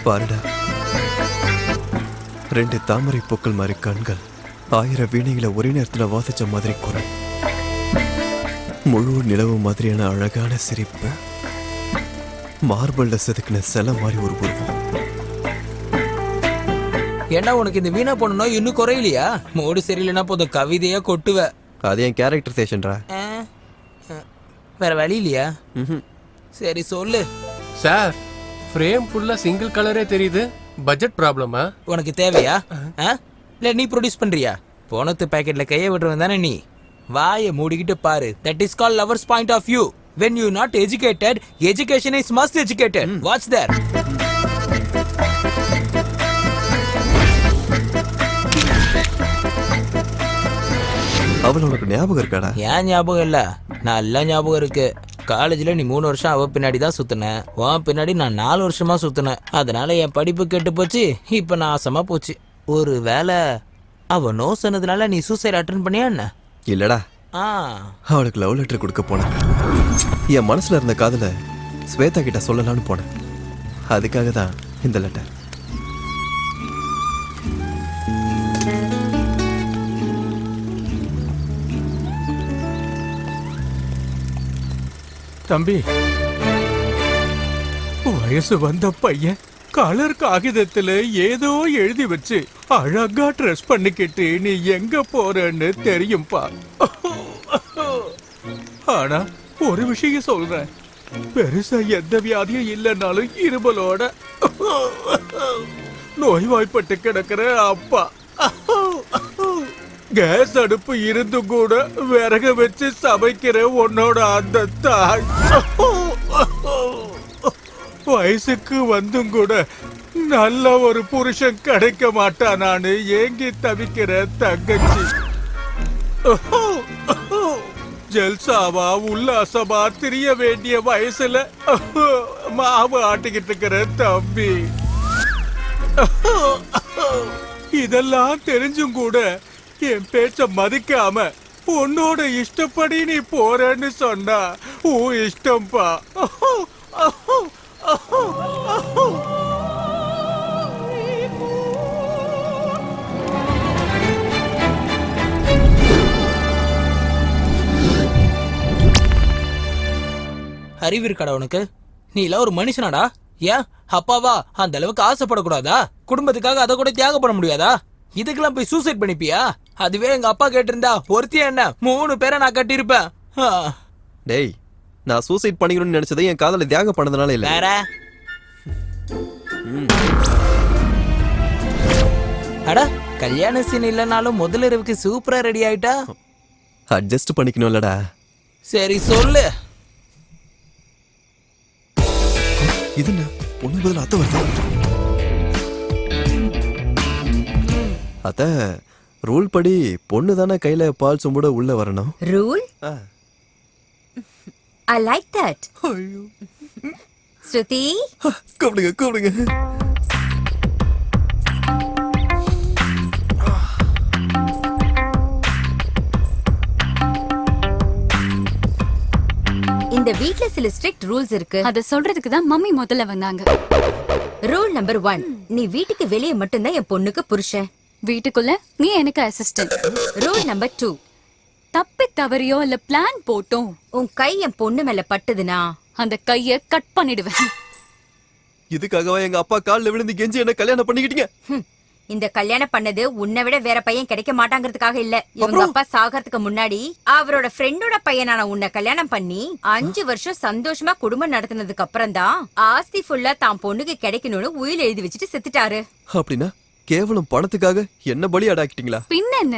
பாருடா, 2 தாமரை பூக்கள் மாதிரி கண்கள், 1000 வீணைகளை ஒரே நேரத்தில் வாசிச்ச மாதிரி குரல், முழு நிலவு மாதிரியான அழகான சிரிப்பு, மார்பல்ல செதுக்கின சிலை மாதிரி ஒரு உருவம். ஏன்னா உனக்கு இந்த வீணா போன நோய் இன்னும் குறையிலையா? மூடு சரியில்லைன்னா போதும் கவிதையா கொட்டுவ. அது என் கேரக்டரைசேஷன்ரா. வேற வழி இல்லையா? சரி சொல்லு சார். ஃப்ரேம் ஃபுல்லா சிங்கிள் கலரே தெரியுது. பட்ஜெட் ப்ராப்ளமா? உனக்கு தேவையா? இல்ல நீ ப்ரொடியூஸ் பண்றியா? போனத்து பாக்கெட்ல கையை விட்டுருவன் தானே நீ. வாயை மூடிக்கிட்டு பாரு. That is called lover's point of view. when you not educated, education is must educated. Watch there. அவள் உனக்கு ஞாபகம் இருக்காடா? ஏன் ஞாபகம் இல்ல? நல்லா ஞாபகம் இருக்கு. காலேஜ்ல நீ 3 வருஷம் அவ பின்னாடி தான் சுத்தின. உன் பின்னாடி நான் 4 வருஷமா சுத்தினேன். அதனால என் படிப்பு கெட்டு போச்சு. இப்ப நான் ஆசமா போச்சு. ஒரு வேளை அவ நோ சொன்னதுனால நீ சூசைட் அட்டெண்ட் பண்ணியா என்ன? இல்லடா, அவளுக்கு லவ் லெட்டர் கொடுக்க போனேன். என் மனசுல இருந்த காதல ஸ்வேதா கிட்ட சொல்லலான்னு போனேன். அதுக்காக தான் இந்த லெட்டர். தம்பி, வயசு வந்த பையன் கலர் காகிதத்துல ஏதோ எழுதி வச்சு அழகா ட்ரெஸ் பண்ணிக்கிட்டு நீ எங்க போறன்னு தெரியும்பா. ஆனா ஒரு விஷயம் சொல்றேன், பெருசா எந்த வியாதியும் இல்லைன்னாலும் இருமலோட நோய்வாய்ப்பட்டு கிடக்கிற அப்பா, கேஸ் அடுப்பு இருந்து கூட விறக வச்சு சமைக்கிற உன்னோட அந்த தாய், வயசுக்கு வந்தும் கூட நல்ல ஒரு புருஷன் கிடைக்க மாட்டானான்னு ஏங்கி தவிக்கிற தங்கச்சி, ஜல்சாவா உல்லாசமா திரிய வேண்டிய வயசுல மாவு ஆட்டிக்கிட்டு இருக்கிற தம்பி, இதெல்லாம் தெரிஞ்சும் கூட என் பேச்ச மதிக்காம உன்னோட இஷ்டப்படி நீ போறன்னு சொன்னா உன் இஷ்டம்பா. அறிவு இருக்காடா உனக்கு? நீ எல்லாம் ஒரு மனுஷனாடா? ஏன் அப்பாவா அந்த அளவுக்கு ஆசைப்படக்கூடாதா? குடும்பத்துக்காக அதை கூட தியாகம் பண்ண முடியாதா? இதுக்கெல்லாம் போய் சூசைட் பண்ணிப்பியா? அதுவே எங்க அப்பா கேட்டிருந்தா ஒருத்திய என்ன 3 பேரை நான் கட்டியிருப்பேன். டேய், நான் சூசைட் பண்ணிக்கணும்னு நினைச்சதை என் காதல தியாகம் பண்ணதுனால இல்ல. வேற அட கல்யாண சீன் இல்லைனாலும் முதல் இரவுக்கு சூப்பரா ரெடி ஆயிட்டா. அட்ஜஸ்ட் பண்ணிக்கணும்லடா. சரி சொல்லு. இது என்ன பொண்ணு பதில் அத்தை வருது? அத்த, ரூல் படி பொண்ணு தானே கையில பால் சொம்புட உள்ள வரணும். ரூல்? I like that. ஸ்ருதி, கூப்பிடுங்க கூப்பிடுங்க. இந்த வீட்ல சில ஸ்ட்ரிக்ட் ரூல்ஸ் இருக்கு. அத சொல்றதுக்கு தான் மம்மி முதல்ல வந்தாங்க. ரூல் நம்பர் 1, நீ வீட்டுக்கு வெளியே மட்டும்தான் என் பொண்ணுக்கு புருஷன், வீட்டுக்குள்ள நீ எனக்கு அசிஸ்டன்ட். ரூல் நம்பர் 2, தப்பி தவறியோ இல்ல பிளான் போட்டோம் உன் கை என் பொண்ணு மேல பட்டுதுனா அந்த கைய கட் பண்ணிடுவேன். இதுக்காகவா எங்க அப்பா கால்ல விழுந்து கெஞ்சி என்ன கல்யாணம் பண்ணிக்கிட்டீங்க? இந்த கல்யாணம் பண்ணது உன்னை விட வேற பையன் கிடைக்க மாட்டாங்கிறதுக்காக இல்ல. இவங்க அப்பா சாகறதுக்கு முன்னாடி அவரோட ஃப்ரெண்டோட பையனான உன்னை கல்யாணம் பண்ணி 5 வருஷம் சந்தோஷமா குடும்பம் நடத்தினதுக்கு அப்புறம் தான் ஆஸ்தி ஃபுல்லா தான் பொண்ணுக்கு கிடைக்கணும்னு உயில் எழுதி வச்சுட்டு செத்துட்டாரு. அப்படின்னா கேவலம் பணத்துக்காக என்ன பலி அடாக்கிட்டீங்களா? பின்ன என்ன,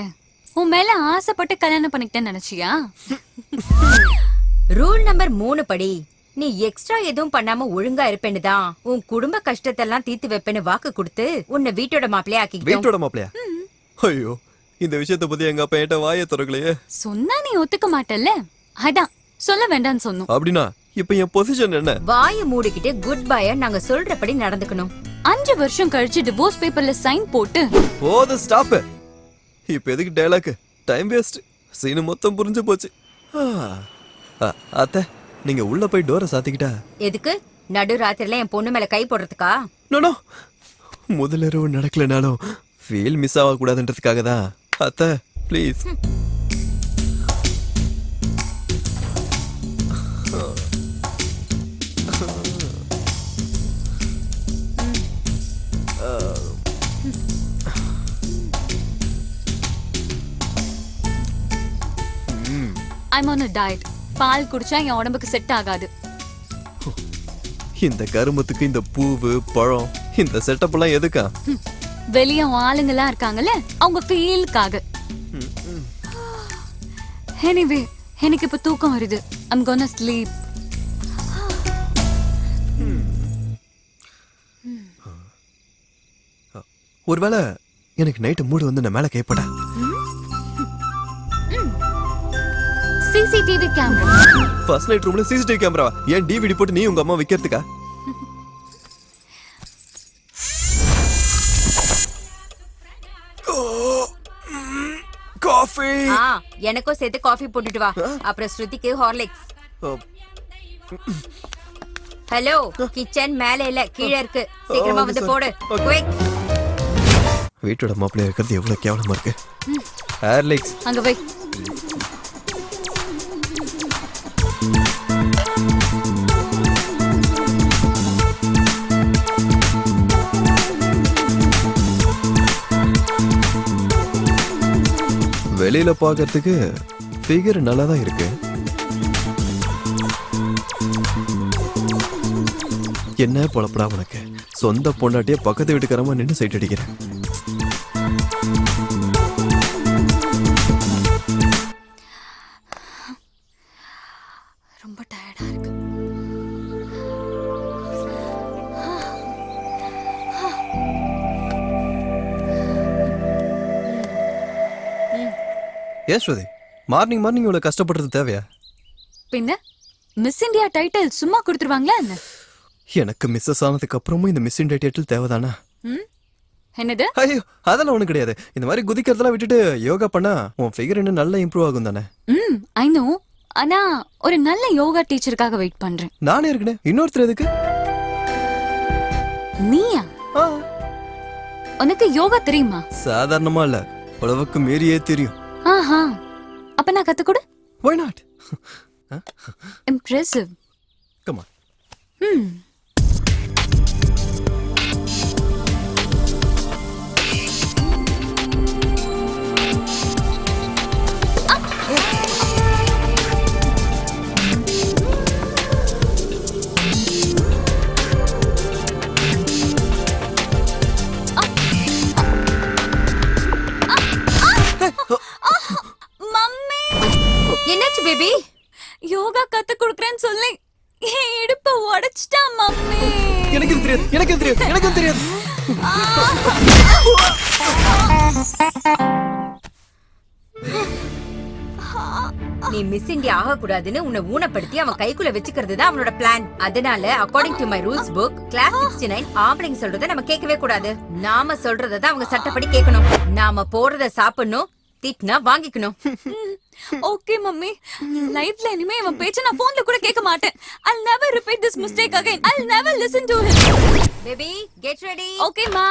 உன் மேல ஆசைப்பட்டு கல்யாணம் பண்ணிக்கிட்டேன்னு நினைச்சியா? ரூல் நம்பர் 3 படி நீ எக்ஸ்ட்ரா எதுவும் பண்ணாம ஒழுங்கா இருப்பேன்னு தான் உன் குடும்ப கஷ்டத்தெல்லாம் தீர்த்து வைப்பேன்னு வாக்கு கொடுத்து உன்னை வீட்டோட மாப்பிளையா ஆக்கிக்கிட்டோம். வீட்டோட மாப்பிளையா? ஐயோ, இந்த விஷயத்தை பத்தி எங்க அப்பா என்கிட்ட வாயை திறக்கலையே. சொன்னா நீ ஒத்துக்க மாட்டல்ல, அதான் சொல்ல வேண்டாம்னு சொன்னோம். அப்படின்னா இப்ப என் பொசிஷன் என்ன? வாயை மூடிக்கிட்டு குட் பை நாங்க சொல்றபடி நடந்துக்கணும். 5 வருஷம் கழிச்சு டிவோர்ஸ் பேப்பர்ல சைன் போட்டு போது ஸ்டாப். இப்ப எதுக்கு டயலாக்? Time waste. சீனு மொத்தம் புரிஞ்சு போச்சு. அத்தை, நீங்க உள்ள போய் டோரை சாத்திக்கிட்டா. எதுக்கு? நடு ராத்திரில என் பொண்ணு மேல கை போடுறதுக்கா? நோ முதலிரவு நடக்கலனாலும் ஃபீல் மிஸ் ஆகக்கூடாதுன்றதுக்காக தான் அத்தை please. I'm on a diet. பால் குடிச்சா என் உடம்புக்கு செட் ஆகாது. இந்த கருமத்துக்கு இந்த பூவு பழம் இந்த செட்டப் எல்லாம் எதுக்கா? வெளிய ஆளுங்கெல்லாம் இருக்காங்கல்ல, அவங்க ஃபீலுக்காக. எனிவே எனக்கு இப்ப தூக்கம் வருது. I'm gonna sleep. ஒருவேளை எனக்கு நைட்டு மூடு வந்து நான் மேல கைப்பட. CCTV camera. ஃபர்ஸ்ட் நைட் ரூம்ல சிசிடிவி கேமராவா? ஏன் டிவிடி போட்டு நீ உங்க அம்மா விக்கிறதுக்கா? காஃபி. எனக்கும் சேர்த்து காஃபி போட்டுட்டு வா. அப்புறம் ஸ்ருதிக்கு ஹார்லிக்ஸ். ஹலோ, கிச்சன் மேல இல்ல கீழே இருக்கு. சீக்கிரமா வந்து போடு. குயிக். வீட்டோட மாப்பிள்ளை இருக்கிறது எவ்வளவு கேவலமா இருக்கு. ஹார்லிக்ஸ் அங்க வை. வெளியில பாக்கிறதுக்கு ஃபிகர் நல்லா தான் இருக்கு. என்ன பொழப்படா உனக்கு? சொந்த பொண்டாட்டிய பக்கத்து வீட்டுக்காரமா நின்று சைட் அடிக்கிறேன். ரொம்ப டயர்டா இருக்கு. ஏன் ஸ்ருதி, மார்னிங் இவ்வளவு கஷ்டப்படுறது தேவையா? பின்ன மிஸ் இந்தியா டைட்டில் சும்மா கொடுத்துருவாங்களா என்ன? எனக்கு மிஸ்ஸஸ் ஆனதுக்கு அப்புறமும் இந்த மிஸ் இண்டியா டைட்டில் தேவைதானா? என்னது? ஐயோ அதெல்லாம் ஒண்ணும் கிடையாது. இந்த மாதிரி குதிக்கிறதெல்லாம் விட்டுட்டு யோகா பண்ணா உன் ஃபிகர் இன்னும் நல்லா இம்ப்ரூவ் ஆகும் தானே? I know. ஆனா ஒரு நல்ல யோகா டீச்சருக்காக வெயிட் பண்றேன். நானே இருக்கேன். இன்னொருத்தர் எதுக்கு? நீயா? உனக்கு யோகா தெரியுமா? சாதாரணமா இல்ல, உழவுக்கு மீறியே தெரியும். ஆஹா, அப்ப நான் கத்துக்கொடு. Why not? Impressive. Come on. Mummy, என்னாச்சு பேபி? யோகா கத்து கொடுக்கறேன்னு சொல்லி என் இடுப்ப உடைச்சிட்டா மம்மி. எனக்கு தெரியாது. நீ மிஸ் இந்தியா ஆக கூடாதுன்னு உன்னை ஊனப்படுத்தி அவன் கைக்குள்ள வச்சுக்கிறது தான் அவனோட பிளான். அதனால according to my rules book clause 69 ஆம்பளைங்க சொல்றத நம்ம கேட்கவே கூடாது. நாம சொல்றத தான் அவங்க சட்டப்படி கேட்கணும். நாம போறத சாப்பிடணும், திட்னா வாங்கிக்கணும். ஓகே மம்மி, லைஃப்ல இனிமே இவன் பேச்ச நான் போன்ல கூட கேட்க மாட்டேன். I'll never repeat this mistake again. I'll never listen to him. Baby get ready. Okay மா.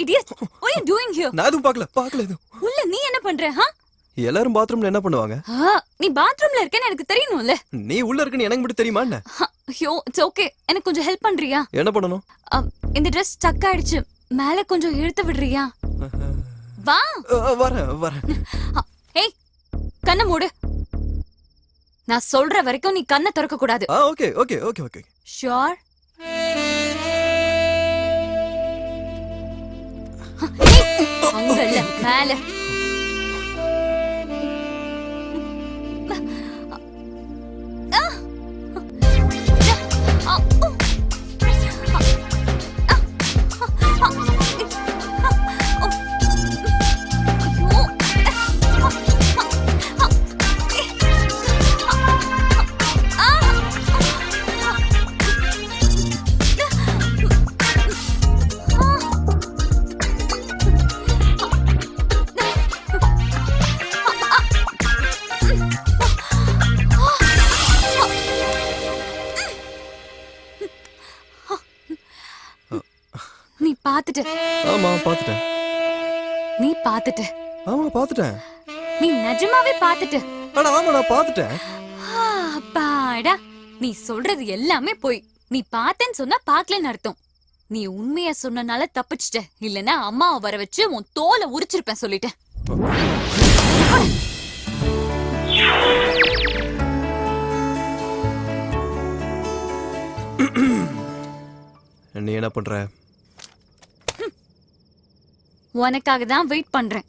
Idiot, what are you doing here? நான் எதுவும் பார்க்கல எதுவும். உள்ள நீ என்ன பண்ற? எல்லாரும் பாத்ரூம்ல என்ன பண்ணுவாங்க? நீ பாத்ரூம்ல இருக்கேன்னு எனக்கு தெரியணும்ல. நீ உள்ள இருக்கன்னு எனக்கு மட்டும் தெரியுமா என்ன? ஐயோ, இட்ஸ் ஓகே. எனக்கு கொஞ்சம் ஹெல்ப் பண்றியா? என்ன பண்ணணும்? இந்த Dress ஸ்டக் ஆயிடுச்சு. மேலே கொஞ்சம் இழுத்து விடுறியா? வா. வரேன். ஏய், கண்ணை மூடு. நான் சொல்ற வரைக்கும் நீ கண்ணை திறக்க கூடாது. ஓகே. ஷூர்? அங்க இல்ல, மேல. பாத்துட்ட ஆமா பாத்துட்டேன். நீ பாத்துட்ட ஆமா பாத்துட்டேன். நீ நிஜமாவே பாத்துட்ட. ஆனா ஆமா நான் பாத்துட்டேன். அப்பாடா, நீ சொல்றது எல்லாமே போய். நீ பார்த்தேன்னு சொன்னா பாக்கலன்னு அர்த்தம். நீ உண்மைய சொன்னனால தப்பிச்சிட்ட. இல்லனா அம்மாவை வர வச்சு உன் தோலை உரிச்சிருப்பேன் சொல்லிட்டேன். நீ என்ன பண்ற? உனக்காக தான் வெயிட் பண்றேன்.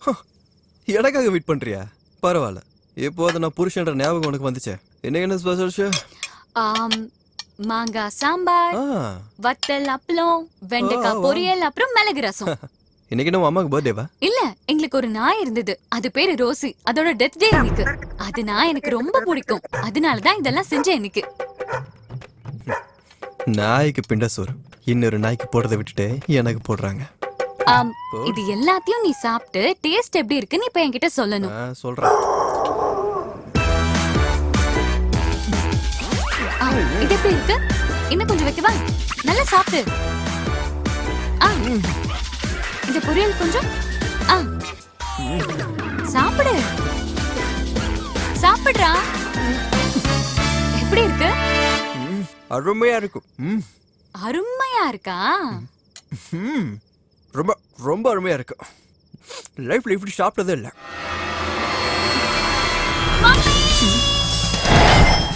எனக்காக வெயிட் பண்றியா? பரவாயில்ல. இப்போது நான் புருஷன்ற ஞாபகம் உனக்கு வந்துச்சே. இன்னைக்கு என்ன ஸ்பெஷல்? மாங்காய் சாம்பார், வத்தல், அப்பளம், வெண்டைக்காய் பொரியல், அப்புறம் மிளகு ரசம். இன்னைக்கு நம்ம அம்மாக்கு பர்த்டேவா? இல்ல, எங்களுக்கு ஒரு நாய் இருந்தது. அது பேரு ரோசி. அதோட டெத் டே இன்னைக்கு. அது நாய் எனக்கு ரொம்ப பிடிக்கும். அதனாலதான் இதெல்லாம் செஞ்சேன் இன்னைக்கு. நாய்க்கு பிண்ட சோறு இன்னொரு நாய்க்கு போடுறதை விட்டுட்டு எனக்கு போடுறாங்க. இது எல்லாத்தையும் நீ சாப்பிட்டு டேஸ்ட் எப்படி இருக்குன்னு இப்ப என்கிட்ட சொல்லணும். சொல்றேன். இது எப்படி இருக்கு? இன்னும் கொஞ்சம் வைக்கவா? நல்லா சாப்பிடு. இந்த பொரியல் கொஞ்சம். சாப்பிடு. சாப்பிடுறா. எப்படி இருக்கு? அருமையா இருக்கும். அருமையா இருக்கா? ரொம்ப ரொம்ப அருமையா இருக்கு. லைஃப்ல இப்படி சாப்பிட்டதே இல்ல.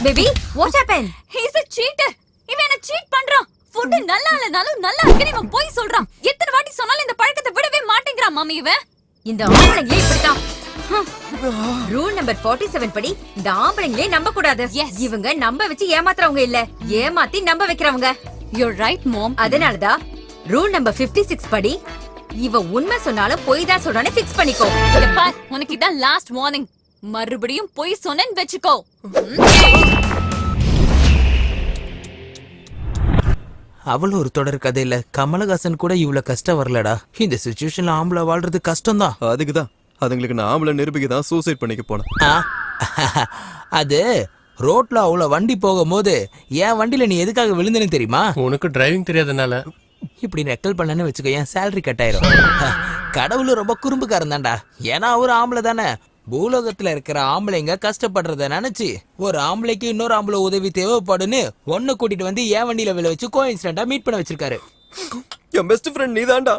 Baby, what happen? He is a cheater. இவன் என்ன சீட் பண்றான். ஃபுட் நல்லா இல்லனாலும் நல்லா இருக்குன்னு இவன் போய் சொல்றான். எத்தனை வாட்டி சொன்னாலும் இந்த பழக்கத்தை விடவே மாட்டேங்கறான் மாமி இவன். இந்த ஆம்பளைங்களே இப்படிதான். ரூல் நம்பர் 47 படி இந்த ஆம்பளைங்களே நம்ப கூடாது. இவங்க நம்ப வச்சு ஏமாத்துறவங்க இல்ல, ஏமாத்தி நம்ப வைக்கிறவங்க. யூ ரைட் மாம். அதனாலதான் ரூல் நம்பர் 56 படி இவ உண்மை சொன்னாலும் பொய் தான் சொல்றானே ஃபிக்ஸ் பண்ணிக்கோ. இத பார், உனக்கு இதான் லாஸ்ட் வார்னிங். மறுபடியும் பொய் சொன்னேன்னு வெச்சுக்கோ. அவளும் ஒரு தொடர் கதையில கமலஹாசன் கூட இவ்வளவு கஷ்டம் வரலடா. இந்த சிச்சுவேஷன்ல ஆம்பளை வாழ்றது கஷ்டம்தான். அதுக்குதான் அதுங்களுக்கு நான் ஆம்பளை நிரூபிக்க தான் சூசைட் பண்ணிக்க போனேன். அது ரோட்ல அவ்வளவு வண்டி போகும்போது என் வண்டியில நீ எதுக்காக விழுந்தனு தெரியுமா? உனக்கு டிரைவிங் தெரியாதனால. இப்படி நெக்கல் பண்ணனு வச்சுக்கோ, என் சேலரி கட் ஆயிரும். கடவுள் ரொம்ப குறும்புக்காரன் தான்டா. ஏன்னா அவரு ஆம்பளை தானே. பூலோகத்துல இருக்கிற ஆம்பளைங்க கஷ்டப்படுறத நினைச்சு ஒரு ஆம்பளைக்கு இன்னொரு ஆம்பளை உதவி தேவைப்படுன்னு ஒன்னு கூட்டிட்டு வந்து என் வண்டியில விழ வச்சு கோஇன்சிடென்ட்டா மீட் பண்ண வச்சிருக்காரு. என் பெஸ்ட் ஃப்ரெண்ட் நீதான்டா.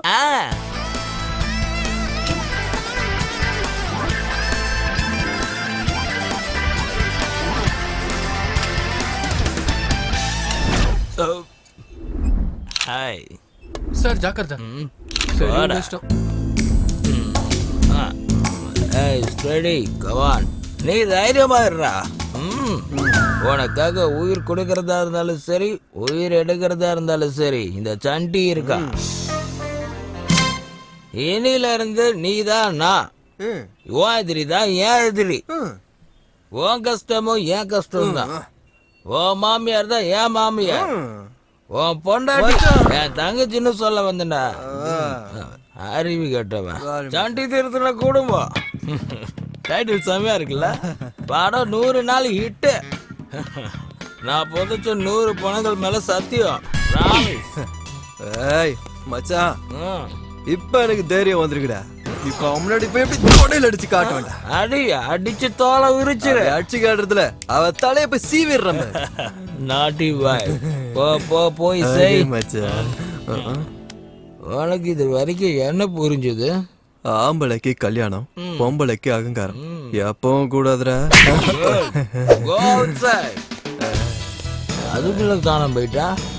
ஹாய் சார், ஜாக்கிரதை. சரி, இஷ்டம். ஸ்டடி கவான், நீ தைரியமா இருடா. உனக்காக உயிர் கொடுக்கறதா இருந்தாலும் சரி, உயிர் எடுக்கிறதா இருந்தாலும் சரி, இந்த சண்டி இருக்கா. இனில இருந்து நீதான் நான். உன் எதிரி தான் என் எதிரி. உன் கஷ்டமும் என் கஷ்டம் தான். உன் மாமியார் தான் என் மாமியார். உன் பொண்டாட்டி என் தங்கச்சின்னு சொல்ல வந்தா. அறிவி கட்டவன் சண்டி திருத்தின குடும்பம். டைட்டில் செம்மையா இருக்குல்ல. படம் 100 நாள் ஹிட்டு. நான் புதைச்ச 100 பணங்கள் மேல சத்தியம். ஏய் மச்சான், இப்ப எனக்கு தைரியம் வந்திருக்குடா. இப்ப முன்னாடி போய் எப்படி தொடையில அடிச்சு காட்ட வேண்டாம். அடிச்சு தோலை விரிச்சிரு. அடிச்சு காட்டுறதுல அவ தலைய போய் சீவிடுறான். நாட்டி பாய், போய் செய் மச்சான். உனக்கு இது வரைக்கும் என்ன புரிஞ்சுது? ஆம்பளைக்கு கல்யாணம், பொம்பளைக்கு அகங்காரம் எப்பவும் கூடாதுடா. அதுக்குள்ள காணாம போயிட்டா.